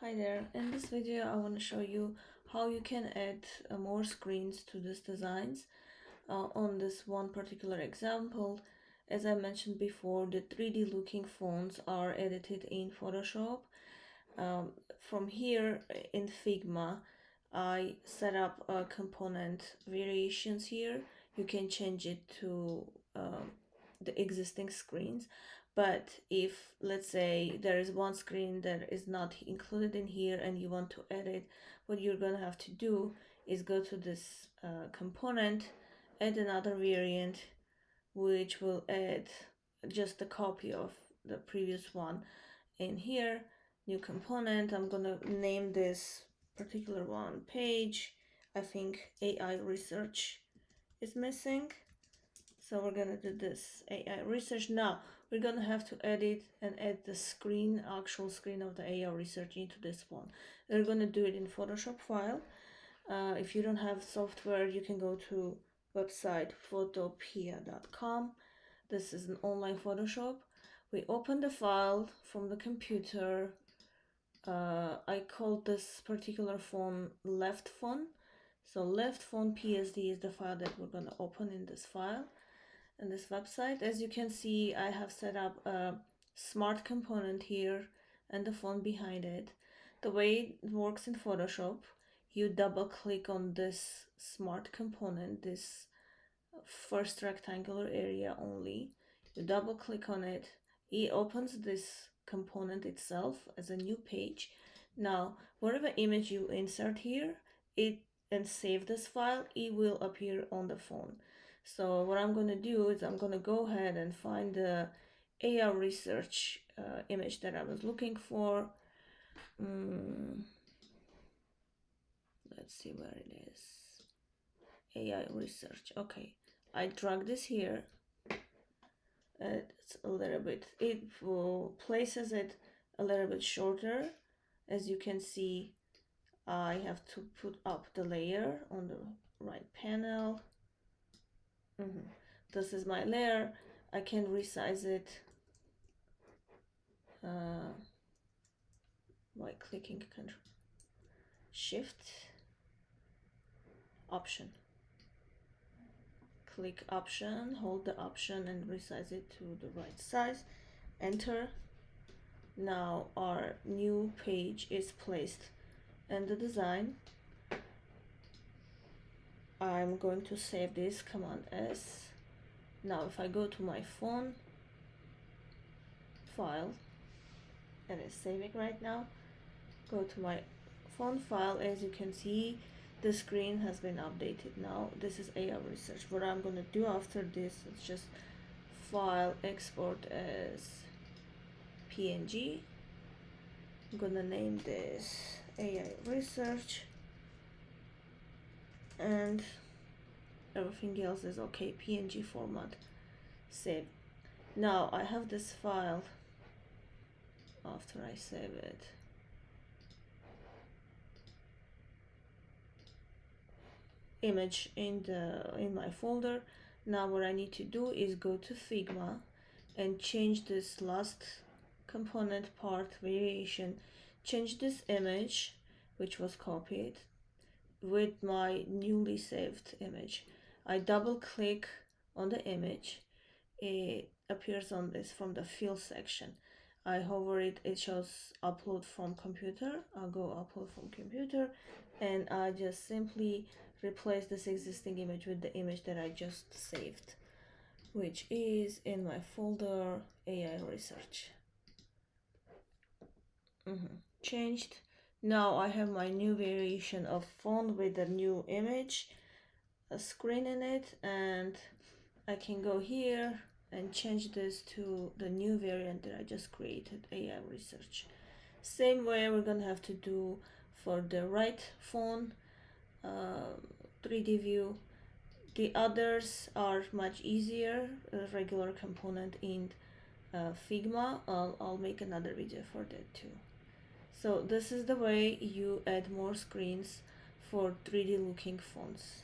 Hi there, in this video I want to show you how you can add more screens to these designs. On this one particular example, as I mentioned before, the 3D looking fonts are edited in Photoshop. From here in Figma, I set up component variations here. You can change it to the existing screens, but if, let's say, there is one screen that is not included in here and you want to edit, what you're gonna have to do is go to this component, add another variant, which will add just a copy of the previous one in here. New component, I'm gonna name this particular one page. I think AI research is missing, so we're gonna do this AI research. Now we're gonna have to edit and add the actual screen of the AI research into this one. We're gonna do it in Photoshop file. If you don't have software, you can go to website photopea.com. This is an online Photoshop. We open the file from the computer. I called this particular font left font. So left font PSD is the file that we're going to open in this file, in this website. As you can see, I have set up a smart component here and the font behind it. The way it works in Photoshop, you double click on this smart component, this first rectangular area only. You double click on it, it opens this component itself as a new page. Now whatever image you insert here and save this file, it will appear on the phone. So what I'm going to do is I'm going to go ahead and find the AI research image that I was looking for. Let's see where it is. AI research. Okay, I drag this here. It's a little bit, it places it a little bit shorter. As you can see, I have to put up the layer on the right panel. This is my layer. I can resize it by clicking Control Shift Option. Click Option, hold the Option and resize it to the right size. Enter. Now our new page is placed in the design. I'm going to save this, Command S. Now if I go to my phone file, and it's saving right now, go to my phone file, as you can see the screen has been updated. Now this is AI research. What I'm going to do after this is just file, export as PNG. I'm gonna name this AI research and everything else is okay. PNG format, save. Now I have this file. After I save it, image in my folder. Now what I need to do is go to Figma and change this last component part variation, change this image which was copied with my newly saved image. I double click on the image, it appears on this from the fill section. I hover it, it shows upload from computer. I'll go upload from computer and I just simply replace this existing image with the image that I just saved, which is in my folder AI research. Changed. Now I have my new variation of font with a new image, a screen in it, and I can go here and change this to the new variant that I just created, AI research. Same way we're gonna have to do for the right font 3D view. The others are much easier, a regular component in Figma. I'll make another video for that too. So this is the way you add more screens for 3D looking fonts.